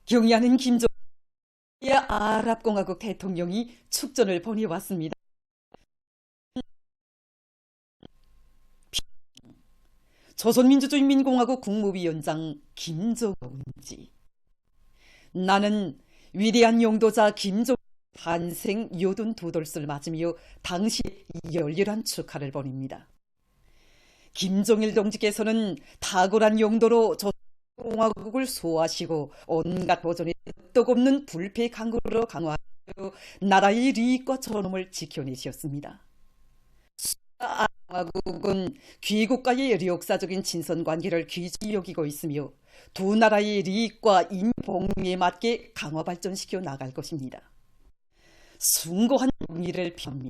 경의하는 김정일 아랍공화국 대통령이 축전을 보내왔습니다. 조선민주주의인민공화국 국무위원장 김정은지. 나는 위대한 용도자 김정일 탄생 요둔 두 돌을 맞으며 당시 열렬한 축하를 보냅니다. 김정일 동지께서는 탁월한 용도로 조선공화국을 수호하시고 온갖 도전에 끄떡없는 불패 강국으로 강화하여 나라의 리익과 존엄을 지켜내셨습니다. 공화국은 귀국과의 역사적인 친선관계를 귀중히 여기고 있으며 두 나라의 리익과 인봉에 맞게 강화 발전시켜 나갈 것입니다. 숭고한 용의를 펴니다.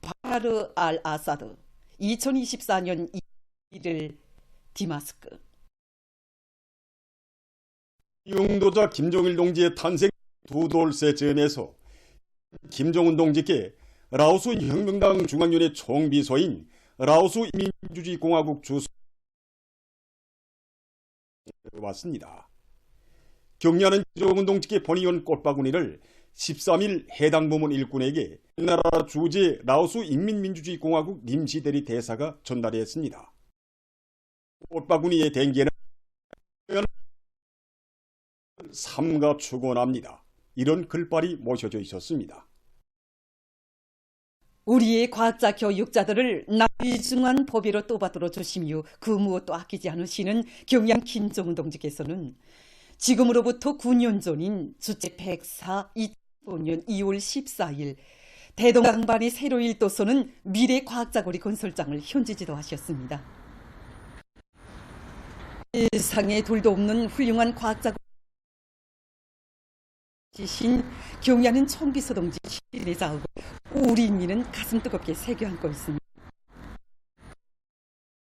바하르 알 아사드 2024년 1일 디마스크. 용도자 김정일 동지의 탄생 두 돌세 즈음에서 김정은 동지께 라오스 혁명당 중앙위원회 총비서인 라오스 민주주의공화국 주소 왔습니다. 경리하는 김정은 동지께 본의원 꽃바구니를 13일 해당 부문 일꾼에게 나라 주재 라오스 인민민주주의공화국 임시대리 대사가 전달했습니다. 꽃바구니의 댕기에는 삼가 축원합니다. 이런 글발이 모셔져 있었습니다. 우리의 과학자 교육자들을 나귀중한 법위로 또받들어 주시며 그 무엇도 아끼지 않으시는 경양 김정은 동지께서는 지금으로부터 9년 전인 주체 104 2005년 2월 14일 대동강반이 새로 일도서는 미래과학자거리 건설장을 현지 지도하셨습니다. 세상에 둘도 없는 훌륭한 과학자거리 신 경의하는 총비서 동지 시인의 자하고 우리 인민은 가슴 뜨겁게 새겨 안고 있습니다.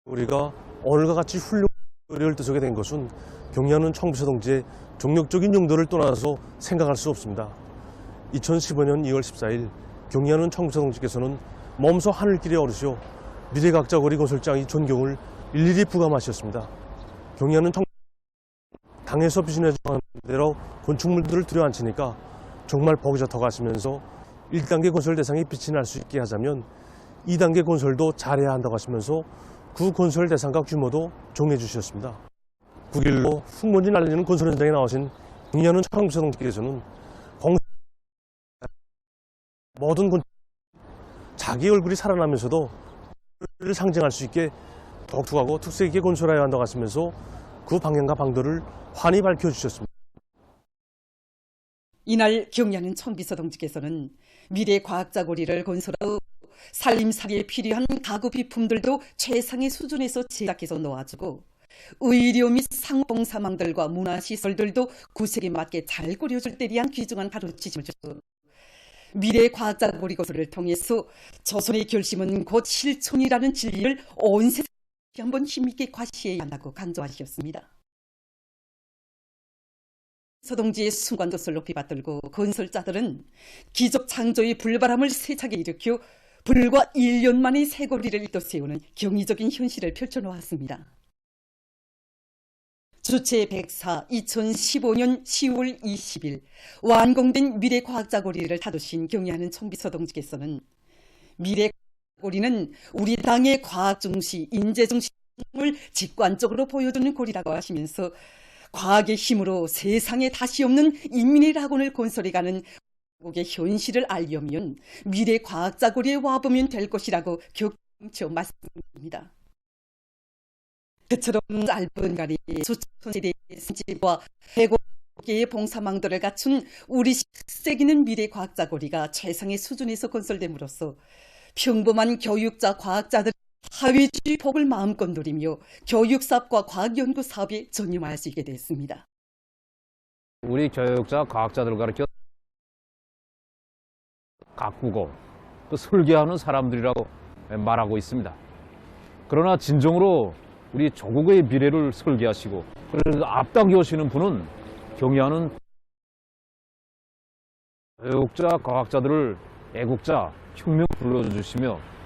우리가 오늘과 같이 훌륭한 의뢰를 뜨서게 된 것은 경의하는 총비서 동지의 종력적인 용도를 떠나서 생각할 수 없습니다. 2015년 2월 14일 경의하는 총비서 동지께서는 몸소 하늘길에 오르시어 미래과학자거리 건설장의 존경을 일일이 부감하셨습니다. 경의하는 당에서 비준해 준 대로 건축물들을 들여앉히니까 정말 보기 좋다고 하시면서 1단계 건설 대상이 빛이 날 수 있게 하자면 2단계 건설도 잘해야 한다고 하시면서 그 건설 대상과 규모도 정해 주셨습니다. 9일로 풍문이 날리는 건설 현장에 나오신 경의하는 총비서 동지께서는 모든 자기 얼굴이 살아나면서도 를 상징할 수 있게 독특하고 특색 있게 건설해야 한다고 하시면서 그 방향과 방도를 환히 밝혀주셨습니다. 이날 경의하는 총비서 동지께서는 미래과학자고리를 건설하고 살림살이에 필요한 가구 비품들도 최상의 수준에서 제작해서 놓아주고 의료 및 상봉사망들과 문화시설들도 구색에 맞게 잘 꾸려줄 때 대한 귀중한 가르치심을 주고 미래과학자고리 건설을 통해서 조선의 결심은 곧 실천이라는 진리를 온 세상에 한번 힘있게 과시해야 한다고 강조하셨습니다. 서동지의 순간도를 높이 받들고 건설자들은 기적 창조의 불바람을 세차게 일으켜 불과 1년 만에 새고리를 잇어 세우는 경이적인 현실을 펼쳐놓았습니다. 주체 104 2015년 10월 20일 완공된 미래과학자고리를 다루신 경의하는 총비서 동지께서는 미래고리는 우리 당의 과학중시, 인재중심을 직관적으로 보여주는 고리라고 하시면서 과학의 힘으로 세상에 다시 없는 인민의 낙원을 건설해가는 한국의 현실을 알려면 미래과학자고리에 와보면 될 것이라고 격려 말씀입니다. 그처럼 짧은 거리 수천 세대의 생집과 105개의 봉사망들을 갖춘 우리 색이는 미래과학자고리가 최상의 수준에서 건설됨으로써 평범한 교육자 과학자들이 사회주의 복을 마음껏 누리며 교육사업과 과학연구 사업에 전념할 수 있게 됐습니다. 우리 교육자 과학자들을 가르쳐 가꾸고 또 설계하는 사람들이라고 말하고 있습니다. 그러나 진정으로 우리 조국의 미래를 설계하시고 그래서 앞당겨 오시는 분은 경의하는 교육자 과학자들을 애국자 혁명 불러주시며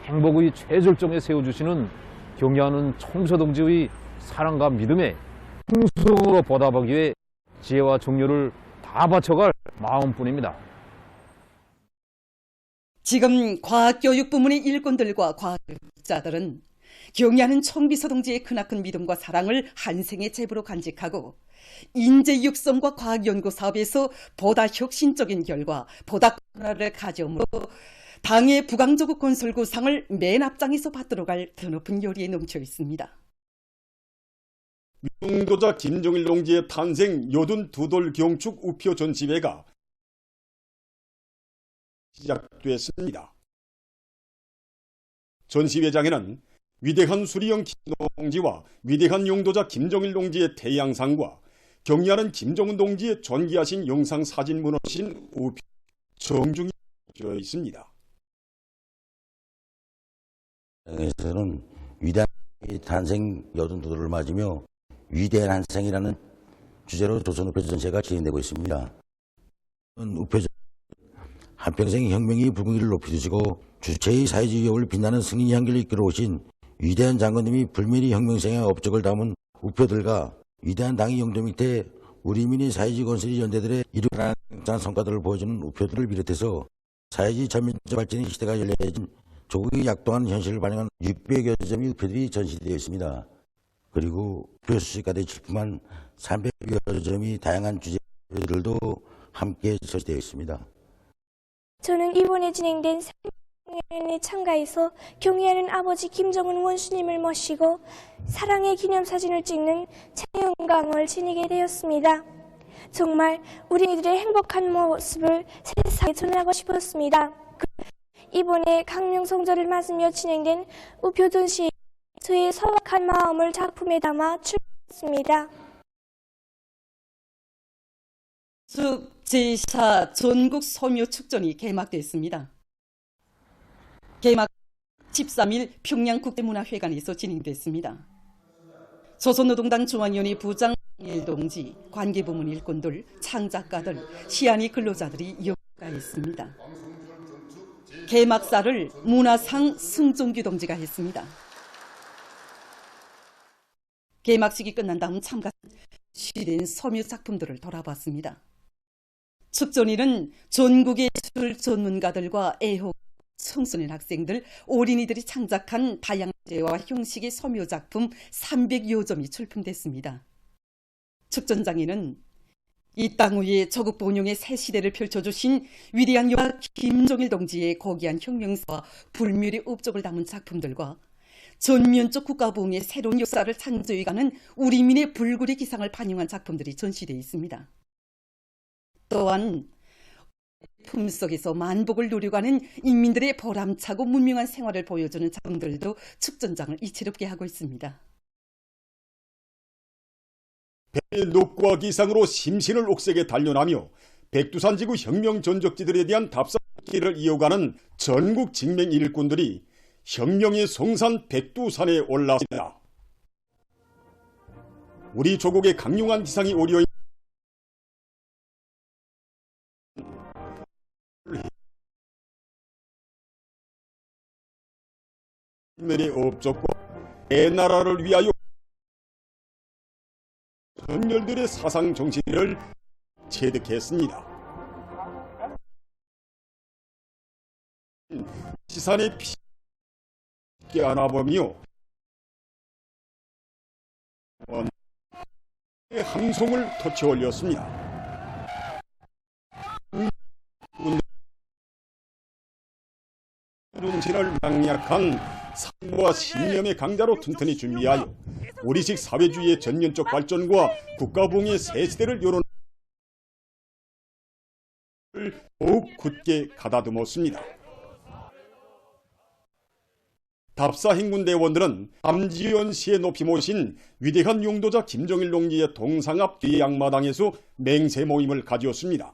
행복의 최절정에 세워주시는 경의하는 총비서 동지의 사랑과 믿음에 풍수로 보답하기 위해 지혜와 정열을 다 바쳐갈 마음뿐입니다. 지금 과학교육 부문의 일꾼들과 과학자들은 경의하는 청비서 동지의 크나큰 믿음과 사랑을 한생의 제부로 간직하고 인재 육성과 과학연구 사업에서 보다 혁신적인 결과, 보다 변화를 가져오므로 당의 부강조국 건설 구상을 맨 앞장에서 받들어갈 드높은 요리에 넘쳐 있습니다. 용도자 김정일 동지의 탄생 요둔 두돌 경축 우표 전시회가 시작됐습니다. 전시회장에는 위대한 수리형 김동지와 위대한 용도자 김정일 동지의 태양상과 경의하는 김정은 동지의 존귀하신 영상 사진 문호신 우표 정중히 되어 있습니다. 에서는 위대한 탄생 여든 두돌을 맞으며 위대한 한생이라는 주제로 조선 우표 전시회가 진행되고 있습니다. 우표 한평생 혁명이 불공기를 높이시고 주체의 사회주의 위협을 빛나는 승리의 향기를 이끌어 오신 위대한 장군님이 불멸의 혁명생의 업적을 담은 우표들과 위대한 당의 영도 밑에 우리 민의 사회주의 건설의 연대들의 이루어가는 성과들을 보여주는 우표들을 비롯해서 사회주의 전면적 발전의 시대가 열려진 조국의 약동한 현실을 반영한 600여 점의 우표들이 전시되어 있습니다. 그리고 우표 수식가 될 뿐만 300여 점의 다양한 주제들도 함께 전시되어 있습니다. 저는 이번에 진행된 상영회에 참가해서 경의하는 아버지 김정은 원수님을 모시고 사랑의 기념사진을 찍는 촬영감을 지니게 되었습니다. 정말 우리들의 행복한 모습을 세상에 전하고 싶었습니다. 이번에 강명성절을 맞으며 진행된 우표 전시 저의 소박한 마음을 작품에 담아 출품했습니다. 제4 전국 소묘 축전이 개막됐습니다. 개막 13일 평양 국대문화회관에서 진행됐습니다. 조선노동당 중앙위원회 부장 일동지, 관계부문 일꾼들, 창작가들, 시안의 근로자들이 역가했습니다. 개막사를 문화상 승종규 동지가 했습니다. 개막식이 끝난 다음 참가자는 시된 소묘 작품들을 돌아봤습니다. 축전일은 전국의 예술 전문가들과 애호, 청소년 학생들, 어린이들이 창작한 다양한 재와 형식의 소묘 작품 300여 점이 출품됐습니다. 축전장에는 이 땅 위에 조국 번영의 새 시대를 펼쳐주신 위대한 영화 김정일 동지의 고귀한 혁명사와 불멸의 업적을 담은 작품들과 전면적 국가부흥의 새로운 역사를 창조해가는 우리민의 불굴의 기상을 반영한 작품들이 전시되어 있습니다. 또한 품속에서 만복을 누려가는 인민들의 보람차고 문명한 생활을 보여주는 작품들도 축전장을 이채롭게 하고 있습니다. 배의 녹과 기상으로 심신을 옥색에 단련하며 백두산 지구 혁명 전적지들에 대한 답사길을 이어가는 전국 직맹 일꾼들이 혁명의 성산 백두산에 올랐습니다. 우리 조국의 강력한 기상이 오려인 의 업적과 내 나라를 위하여 선열들의 사상 정신을 체득했습니다. 시산의 피게 안아보며 함송을 터치 올렸습니다. 정신을 망약한 산과 신념의 강자로 튼튼히 준비하여 우리식 사회주의의 전면적 발전과 국가부흥의 새 시대를 열어놓을 더욱 굳게 가다듬었습니다. 답사 행군대원들은 함지연 시에 높이 모신 위대한 용도자 김정일 동지의 동상 앞 뒤 양마당에서 맹세 모임을 가지었습니다.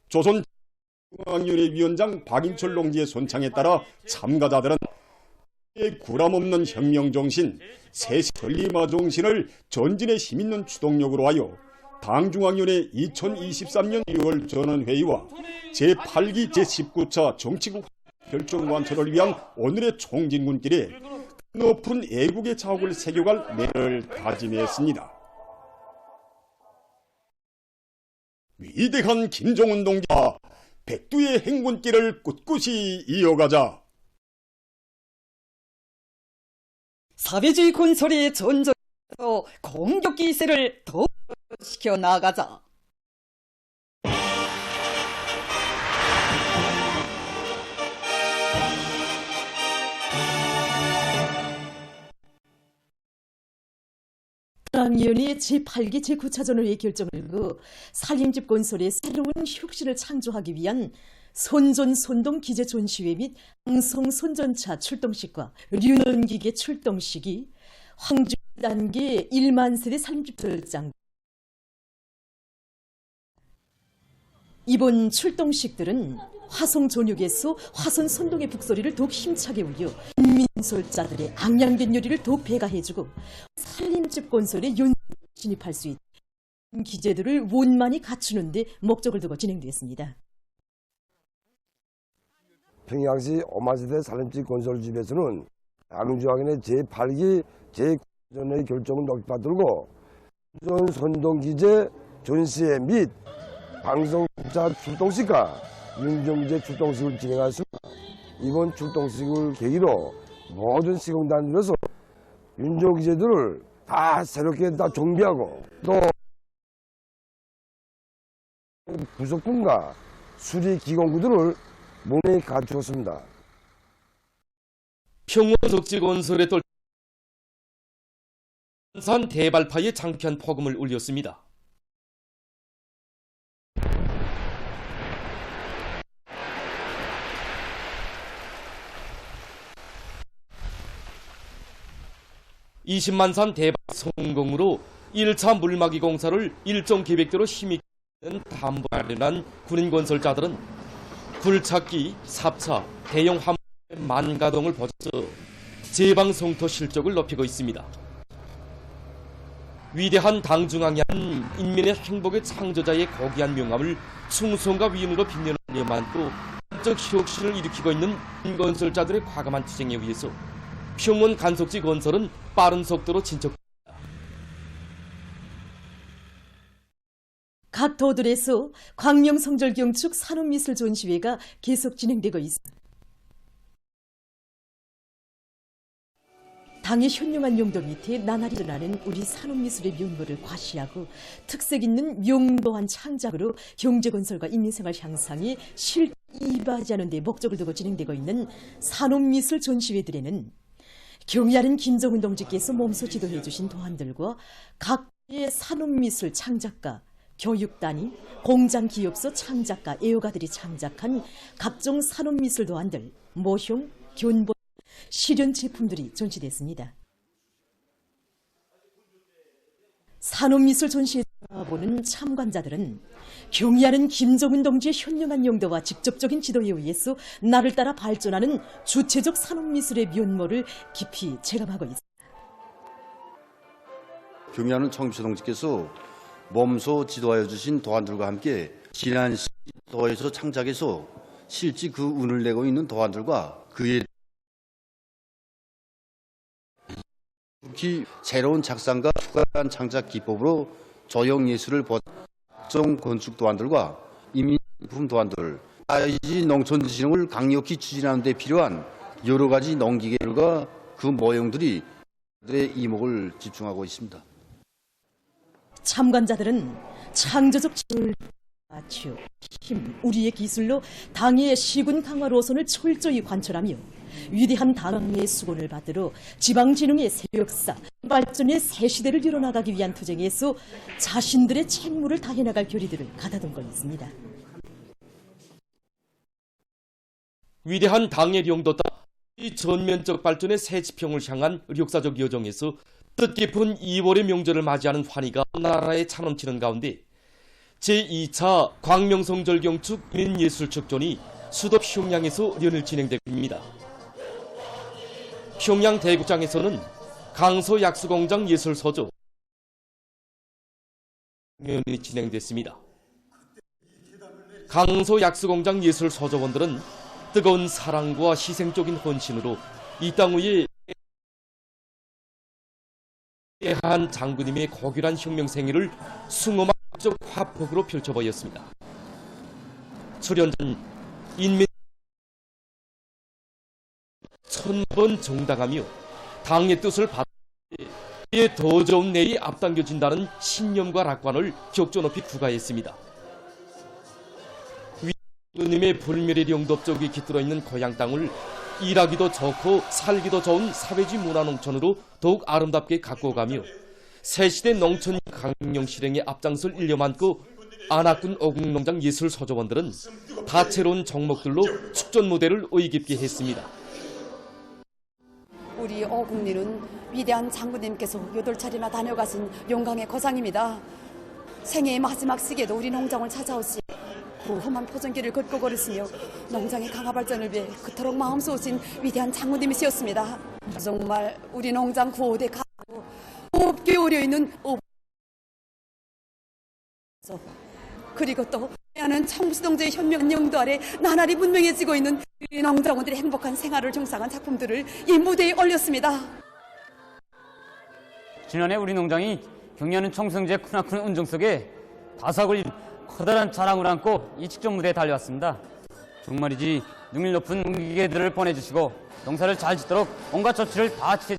조선 중앙위원회 위원장 박인철 동지의 손창에 따라 참가자들은 구람없는 혁명정신, 새시 전리마 정신을 전진의 힘있는 추동력으로 하여 당중앙위원회 2023년 6월 전원회의와 제8기 제19차 정치국 결정완철을 위한 오늘의 총진군길에 높은 애국의 자옥을 새겨갈 내를 다짐했습니다. 위대한 김정은 동지가 백두의 행군길을 꿋꿋이 이어가자 사회주의 건설의 전쟁에서 공격 기세를 더 시켜 나가자. 당연히 제8기 제9차전의 결정을 살림집 건설의 새로운 혁신을 창조하기 위한 선전-선동 기재 전시회 및 항성 선전차 출동식과 류넌기계 출동식이 황주 단계 1만 세대 살림집 설장. 이번 출동식들은 화성 전역에서 화선 선동의 북소리를 더욱 힘차게 울려 인민설자들의 앙양된 요리를 더욱 배가해주고 살림집 건설에 진입할 수 있는 기재들을 원만히 갖추는 데 목적을 두고 진행되었습니다. 평양시 5만 세대 살림집 건설집에서는 양주학인의 제8기 제9전의 결정을 높이 받들고 선동기재 전시회 및 방송자 출동식과 윤정기재 출동식을 진행하였습니다. 이번 출동식을 계기로 모든 시공단들에서 윤정기재들을 다 새롭게 다 정비하고 또 부속품과 수리 기공구들을 몸에 갖추었습니다. 평원 덕지 건설에 산 대발파의 장편 포금을 올렸습니다. (20만)산 대발 성공으로 1차 물막이 공사를 일정 계획대로 힘있게 담보 마련한 군인 건설자들은 굴착기, 삽차, 대형 화물의 만가동을 벗어 제방 성토 실적을 높이고 있습니다. 위대한 당중앙이 한 인민의 행복의 창조자의 고귀한 명함을 충성과 위인으로 빛내는 안고 적 혁신을 일으키고 있는 건설자들의 과감한 투쟁에 의해서 평원 간석지 건설은 빠른 속도로 진척됩니다. 각 도들에서 광명성절경축 산업미술 전시회가 계속 진행되고 있습니다. 당의 현명한 용도 밑에 나날이 드러나는 우리 산업미술의 면모를 과시하고 특색 있는 명도한 창작으로 경제건설과 인민생활 향상에 실이바지하는 데 목적을 두고 진행되고 있는 산업미술 전시회들에는 경의하는 김정은 동지께서 몸소 지도해 주신 도안들과 각의 산업미술 창작가, 교육단위, 공장기업소 창작가, 애호가들이 창작한 각종 산업미술 도안들, 모형, 견본, 실현 제품들이 전시됐습니다. 산업미술 전시에 보는 참관자들은 경의하는 김정은 동지의 현명한 용도와 직접적인 지도에 의해서 나를 따라 발전하는 주체적 산업미술의 면모를 깊이 체감하고 있습니다. 경의하는 청비서 동지께서 몸소 지도하여 주신 도안들과 함께 지난 시도에서 창작해서 실제 그 운을 내고 있는 도안들과 그의 특히 새로운 작상과 추가한 창작 기법으로 조형 예술을 보정 건축 도안들과 인민품 도안들, IG 농촌진흥을 강력히 추진하는 데 필요한 여러 가지 농기계들과 그 모형들이 그들의 이목을 집중하고 있습니다. 참관자들은 창조적 지을 맞추 힘, 우리의 기술로 당의 시군 강화 노선을 철저히 관철하며 위대한 당의 수건을 받들어 지방진흥의 새 역사, 발전의 새 시대를 이뤄나가기 위한 투쟁에서 자신들의 책무를 다해나갈 결의들을 가다듬고 있습니다. 위대한 당의 용도 따라 이 전면적 발전의 새 지평을 향한 역사적 여정에서 뜻깊은 2월의 명절을 맞이하는 환희가 나라에 차넘치는 가운데 제2차 광명성절경축 민예술축전이 수도 평양에서 연일 진행되고 있습니다. 평양 대국장에서는 강서 약수공장 예술서조 연이 진행됐습니다. 강서 약수공장 예술서조원들은 뜨거운 사랑과 희생적인 헌신으로 이 땅 위에 위대한 장군님의 고귀한 혁명 생애를 숭어막적 화폭으로 펼쳐보였습니다. 출연전 인민 1000번 정당하며 당의 뜻을 받아 이에 더 좋은 내일이 앞당겨진다는 신념과 낙관을 격조 높이 구가했습니다. 위님의 불멸의 영덕적이 깃들어 있는 고향 땅을 일하기도 좋고 살기도 좋은 사회주의 문화농촌으로 더욱 아름답게 가꾸어가며 새시대 농촌 강령 실행에 앞장설 일념 안고 안학군 어국농장 예술소조원들은 다채로운 종목들로 축전 무대를 의깊게 했습니다. 우리 어국리는 위대한 장군님께서 8차례나 다녀가신 용광의 거장입니다. 생애의 마지막 시기에도 우리 농장을 찾아오시 그 험한 포전길을 걷고 걸으시며 농장의 강화 발전을 위해 그토록 마음 쏘신 위대한 장군님이시었습니다. 정말 우리 농장 구호대 가고 곱게 우려있는 그리고 또 하는 청부시동지의 현명 영도 아래 나날이 문명해지고 있는 우리 농장원들의 행복한 생활을 종상한 작품들을 이 무대에 올렸습니다. 지난해 우리 농장이 경리하는 청성제 크나큰 운정 속에 바삭을 커다란 자랑을 안고 이 축전 무대에 달려왔습니다. 정말이지 능률 높은 농기계들을 보내주시고 농사를 잘 짓도록 온갖 조치를 다 취해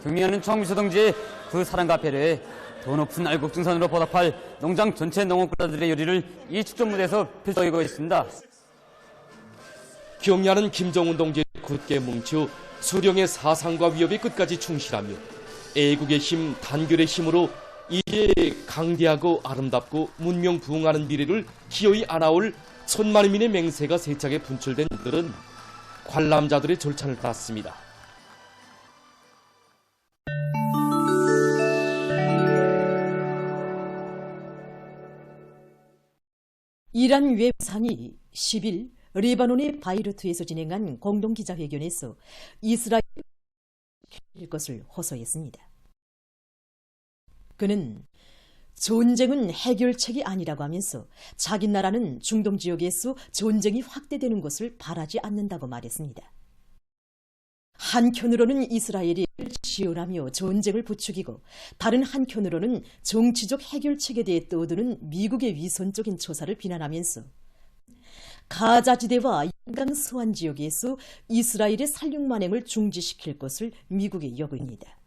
경리하는 청미소동지의 그 사랑과 배려에 더 높은 알곡증산으로 보답할 농장 전체 농업가들의 열의를 이 축전 무대에서 펼쳐보이고 있습니다. 경리하는 김정은 동지의 굳게 뭉쳐 수령의 사상과 위협에 끝까지 충실하며 애국의 힘, 단결의 힘으로 이제 강대하고 아름답고 문명부흥하는 미래를 기어이 안아올 천만민의 맹세가 세차게 분출된 이들은 관람자들의 절찬을 받았습니다. 이란 외무상이 10일 레바논의 바이루트에서 진행한 공동기자회견에서 이스라엘을 것을 호소했습니다. 그는 전쟁은 해결책이 아니라고 하면서 자기 나라는 중동 지역에서 전쟁이 확대되는 것을 바라지 않는다고 말했습니다. 한켠으로는 이스라엘이 지원하며 전쟁을 부추기고 다른 한켠으로는 정치적 해결책에 대해 떠드는 미국의 위선적인 조사를 비난하면서 가자지대와 양강서안 지역에서 이스라엘의 살육만행을 중지시킬 것을 미국에 요구합니다.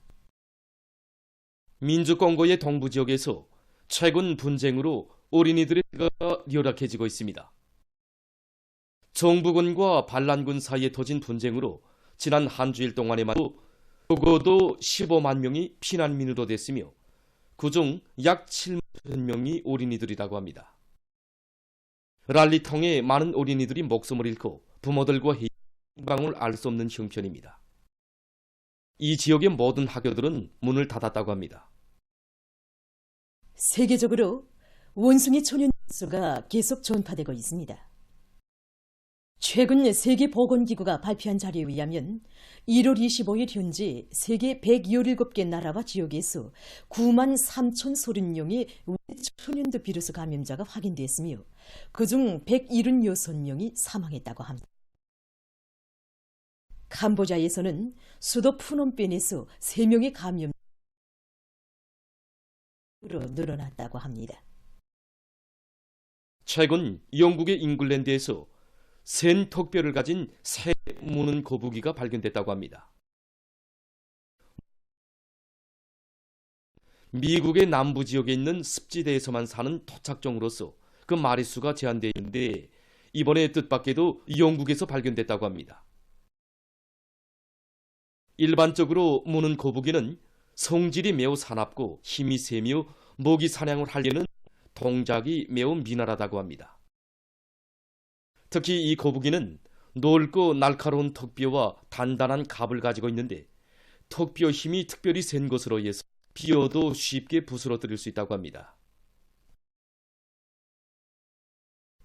민주공고의 동부 지역에서 최근 분쟁으로 어린이들의 피해가 열악해지고 있습니다. 정부군과 반란군 사이에 터진 분쟁으로 지난 한 주일 동안에만 적어도 15만 명이 피난민으로 됐으며 그중 약 7만 명이 어린이들이라고 합니다. 랄리 통해 많은 어린이들이 목숨을 잃고 부모들과 행방을 알 수 없는 형편입니다. 이 지역의 모든 학교들은 문을 닫았다고 합니다. 세계적으로 원숭이 초년 수가 계속 전파되고 있습니다. 최근 세계보건기구가 발표한 자료에 의하면 1월 25일 현재 세계 117개 나라와 지역에서 9만 3,030명의 초년도 비루스 감염자가 확인됐으며 그중 176명이 사망했다고 합니다. 캄보자에서는 수도 푸놈펜에서 3명의 감염자로 늘어났다고 합니다. 최근 영국의 잉글랜드에서 센 턱뼈를 가진 새 무는 거북이가 발견됐다고 합니다. 미국의 남부 지역에 있는 습지대에서만 사는 토착종으로서 그 마리수가 제한되어 있는데 이번에 뜻밖에도 영국에서 발견됐다고 합니다. 일반적으로 무는 거북이는 성질이 매우 사납고 힘이 세며 먹이 사냥을 하려는 동작이 매우 미나하다고 합니다. 특히 이 거북이는 넓고 날카로운 턱뼈와 단단한 갑을 가지고 있는데 턱뼈 힘이 특별히 센 것으로 인해서 비어도 쉽게 부스러뜨릴 수 있다고 합니다.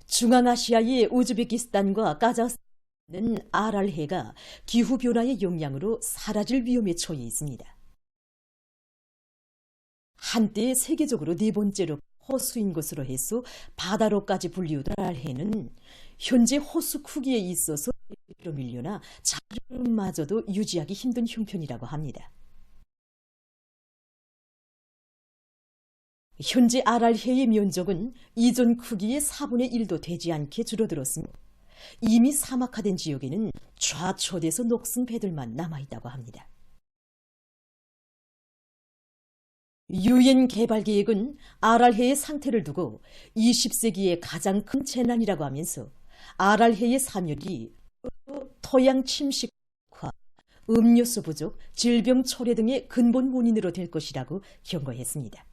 중앙아시아의 우즈베키스탄과 카자흐스탄은 아랄해가 기후변화의 영향으로 사라질 위험에 처해 있습니다. 한때 세계적으로 4번째로 호수인 것으로 해서 바다로까지 불리우던 아랄해는 현재 호수 크기에 있어서 밀려나 자료마저도 유지하기 힘든 형편이라고 합니다. 현재 아랄해의 면적은 이전 크기의 4분의 1도 되지 않게 줄어들었으며 이미 사막화된 지역에는 좌초대에서 녹슨 배들만 남아있다고 합니다. 유엔 개발 계획은 아랄해의 상태를 두고 20세기의 가장 큰 재난이라고 하면서 아랄해의 사멸이 토양 침식과 음료수 부족, 질병 초래 등의 근본 원인으로 될 것이라고 경고했습니다.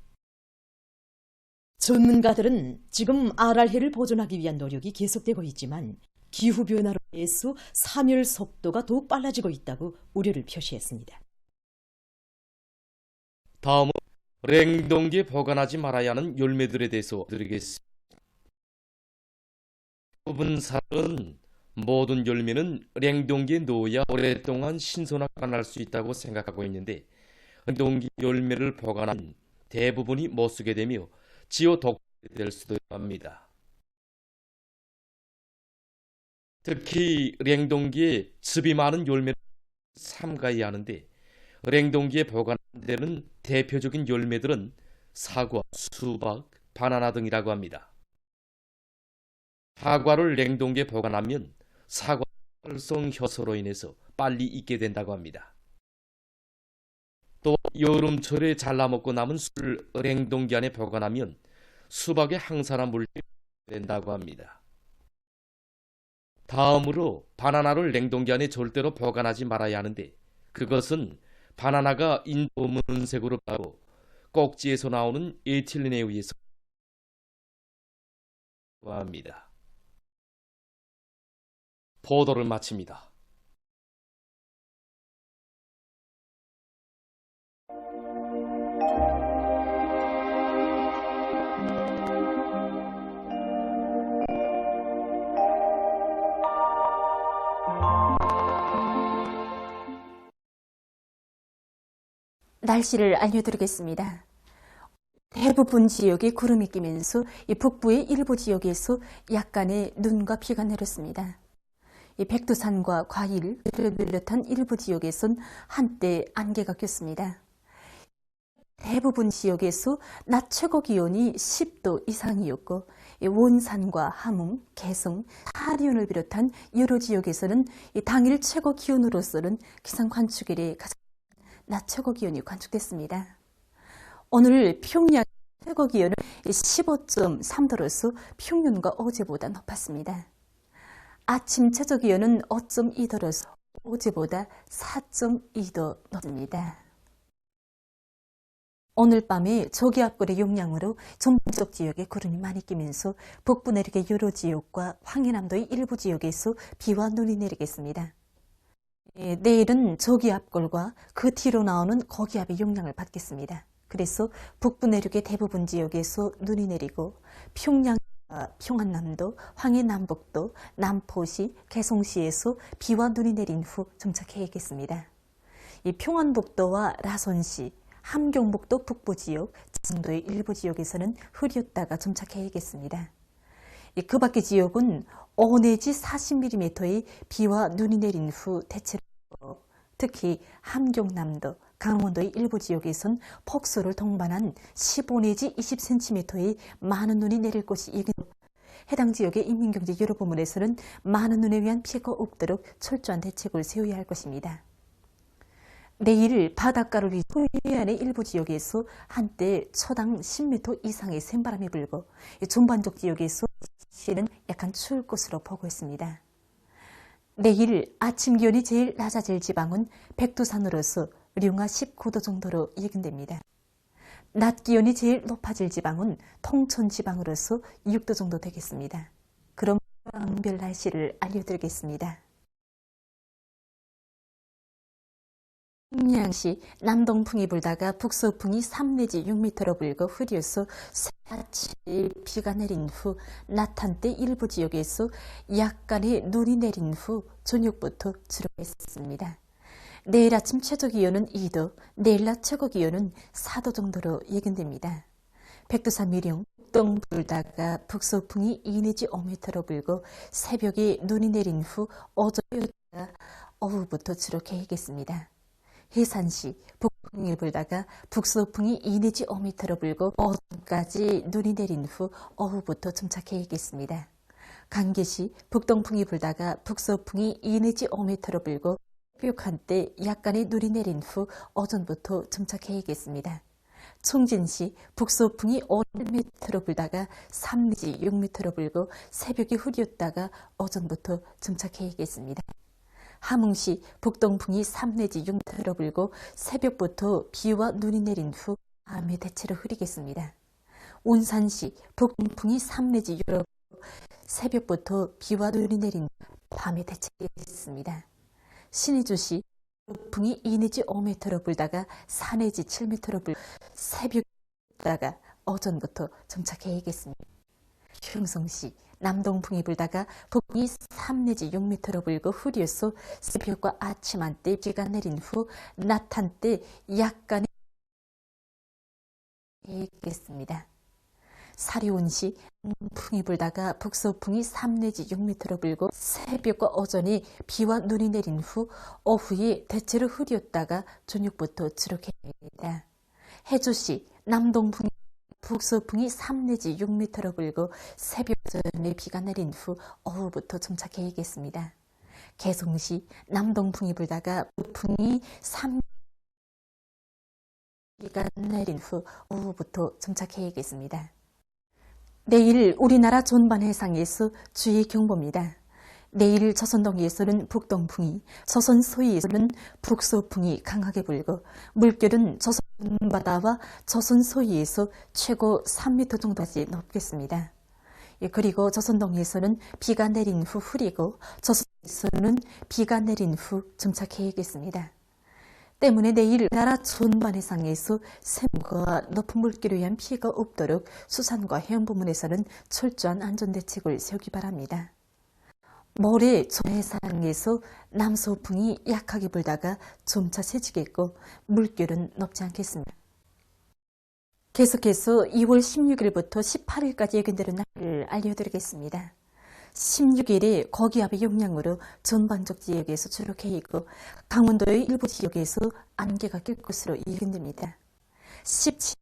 전문가들은 지금 아랄해를 보존하기 위한 노력이 계속되고 있지만 기후변화로 인해서 사멸 속도가 더욱 빨라지고 있다고 우려를 표시했습니다. 다음은 냉동기에 보관하지 말아야 하는 열매들에 대해서 드리겠습니다. 대부분 사람은 모든 열매는 냉동기에 놓아야 오랫동안 신선하게 보관할 수 있다고 생각하고 있는데 냉동기 열매를 보관하면 대부분이 못 쓰게 되며 지어 독이 될 수도 합니다. 특히 냉동기에 즙이 많은 열매를 삼가야 하는데 냉동기에 보관되는 대표적인 열매들은 사과, 수박, 바나나 등이라고 합니다. 사과를 냉동기에 보관하면 사과 활성 효소로 인해서 빨리 익게 된다고 합니다. 또 여름철에 잘라먹고 남은 술을 냉동기 안에 보관하면 수박의 항산화 물질이 된다고 합니다. 다음으로 바나나를 냉동기 안에 절대로 보관하지 말아야 하는데 그것은 바나나가 인도문색으로 변하고 꼭지에서 나오는 에틸렌에 의해서 합니다. 보도를 마칩니다. 날씨를 알려드리겠습니다. 대부분 지역에 구름이 끼면서 이 북부의 일부 지역에서 약간의 눈과 비가 내렸습니다. 이 백두산과 과일을 비롯한 일부 지역에선 한때 안개가 꼈습니다. 대부분 지역에서 낮 최고 기온이 10도 이상이었고 원산과 함흥, 개성, 하리온을 비롯한 여러 지역에서는 당일 최고 기온으로서는 기상 관측 이래 가장 낮 최고 기온이 관측됐습니다. 오늘 평양 최고 기온은 15.3도로서 평년과 어제보다 높았습니다. 아침 최저 기온은 5.2도로서 어제보다 4.2도 높습니다. 오늘 밤에 저기압골의 영향으로 전북쪽 지역에 구름이 많이 끼면서 북부 내륙의 여러 지역과 황해남도의 일부 지역에서 비와 눈이 내리겠습니다. 내일은 저기압골과 그 뒤로 나오는 고기압의 영향을 받겠습니다. 그래서 북부 내륙의 대부분 지역에서 눈이 내리고 평양과 평안남도, 황해남북도, 남포시, 개성시에서 비와 눈이 내린 후 정착해야겠습니다. 이 평안북도와 라선시, 함경북도 북부 지역, 장도의 일부 지역에서는 흐렸다가 정착해야겠습니다. 그 밖의 지역은 5 내지 40mm의 비와 눈이 내린 후 대체로 특히 함경남도, 강원도의 일부 지역에선 폭설을 동반한 15 내지 20cm의 많은 눈이 내릴 것이 예견되고 해당 지역의 인민경제 여러 부문에서는 많은 눈에 의한 피해가 없도록 철저한 대책을 세워야 할 것입니다. 내일 바닷가를 위해 해안의 일부 지역에서 한때 초당 10m 이상의 샘바람이 불고 전반적 지역에서 시는 약간 추울 것으로 보고 있습니다. 내일 아침 기온이 제일 낮아질 지방은 백두산으로서 룡화 19도 정도로 예견됩니다. 낮 기온이 제일 높아질 지방은 통천 지방으로서 6도 정도 되겠습니다. 그럼 지방별 날씨를 알려드리겠습니다. 평양시 남동풍이 불다가 북서풍이 3 내지 6m로 불고 흐려서 새아침 비가 내린 후 낮 한때 일부 지역에서 약간의 눈이 내린 후 저녁부터 주로했습니다. 내일 아침 최저 기온은 2도, 내일 낮 최고 기온은 4도 정도로 예견됩니다. 백두산 미령 북동 불다가 북서풍이 2 내지 5m로 불고 새벽에 눈이 내린 후 어제였다가 오후부터 주로 개겠습니다. 해산시 북풍이 불다가 북서풍이 2 내지 5m로 불고 오전까지 눈이 내린 후 오후부터 정착해야겠습니다. 강계시 북동풍이 불다가 북서풍이 2 내지 5m로 불고 새벽 한때 약간의 눈이 내린 후 오전부터 정착해야겠습니다. 총진시 북서풍이 5m로 불다가 3 내지 6m로 불고 새벽에 흐렸다가 오전부터 정착해야겠습니다. 함흥시 북동풍이 3 내지 6m로 불고 새벽부터 비와 눈이 내린 후 밤에 대체로 흐리겠습니다. 운산시 북동풍이 3 내지 6m로 불고 새벽부터 비와 눈이 내린 후 밤에 대체겠습니다. 신의주시 북풍이 2 내지 5m로 불다가 4 내지 7m로 불고 새벽에 불다가 오전부터 정착해야겠습니다. 흉성시 남동풍이 불다가 북풍이 3 내지 6m로 불고 흐려서 새벽과 아침 한때 비가 내린 후 낮 한때 약간의 해야겠습니다. 사리온시 풍이 불다가 북서풍이 3 내지 6m로 불고 새벽과 오전에 비와 눈이 내린 후 오후에 대체로 흐렸다가 저녁부터 주룩해야 해주시 남동풍이 북서풍이 3 내지 6m로 불고 새벽 전에 비가 내린 후 오후부터 정착해야겠습니다. 개성시 남동풍이 불다가 북풍이 3 비가 내린 후 오후부터 정착해야겠습니다. 내일 우리나라 전반 해상에서 주의 경보입니다. 내일 조선동해에서는 북동풍이, 조선 서해에서는 북서풍이 강하게 불고 물결은 조선 바다와 조선 서해에서 최고 3m 정도까지 높겠습니다. 그리고 조선 동해에서는 비가 내린 후 흐리고 조선에서는 비가 내린 후 정착해야겠습니다. 때문에 내일 나라 전반 해상에서 샘과 높은 물결에 의한 피해가 없도록 수산과 해양 부문에서는 철저한 안전대책을 세우기 바랍니다. 모레 전해상에서 남서풍이 약하게 불다가 점차 세지겠고 물결은 높지 않겠습니다. 계속해서 2월 16일부터 18일까지 예견되는 날을 알려드리겠습니다. 16일에 고기압의 영향으로 전반적 지역에서 주룩해이고 강원도의 일부 지역에서 안개가 낄 것으로 예견됩니다. 17일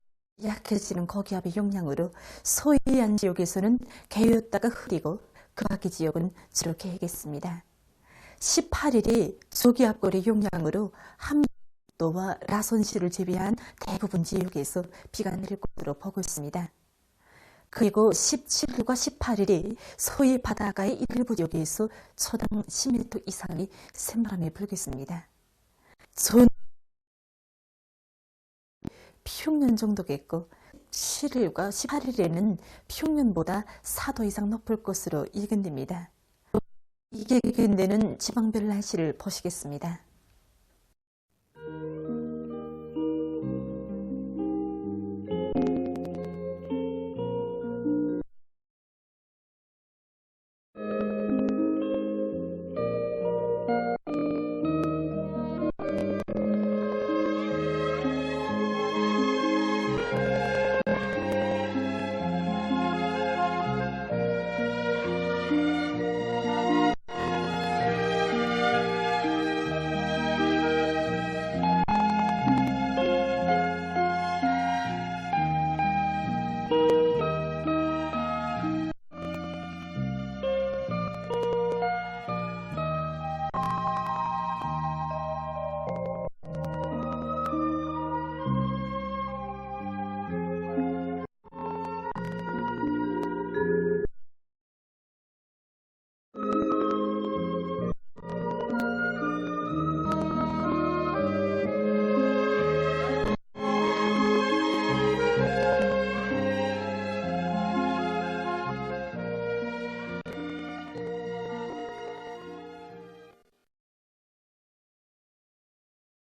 약해지는 고기압의 영향으로 서해안 지역에서는 개였다가 흐리고 그 밖의 지역은 주룩해야겠습니다. 18일에 조기압골의 영향으로 함도와 라선시를 제외한 대부분 지역에서 비가 내릴 것으로 보고 있습니다. 그리고 17일과 18일에 서해 바다가의 일부 지역에서 초당 10m 이상의 샘바람이 불겠습니다. 전 평년 정도겠고 17일과 18일에는 평년보다 4도 이상 높을 것으로 예견됩니다. 이게 예견되는 지방별 날씨를 보시겠습니다.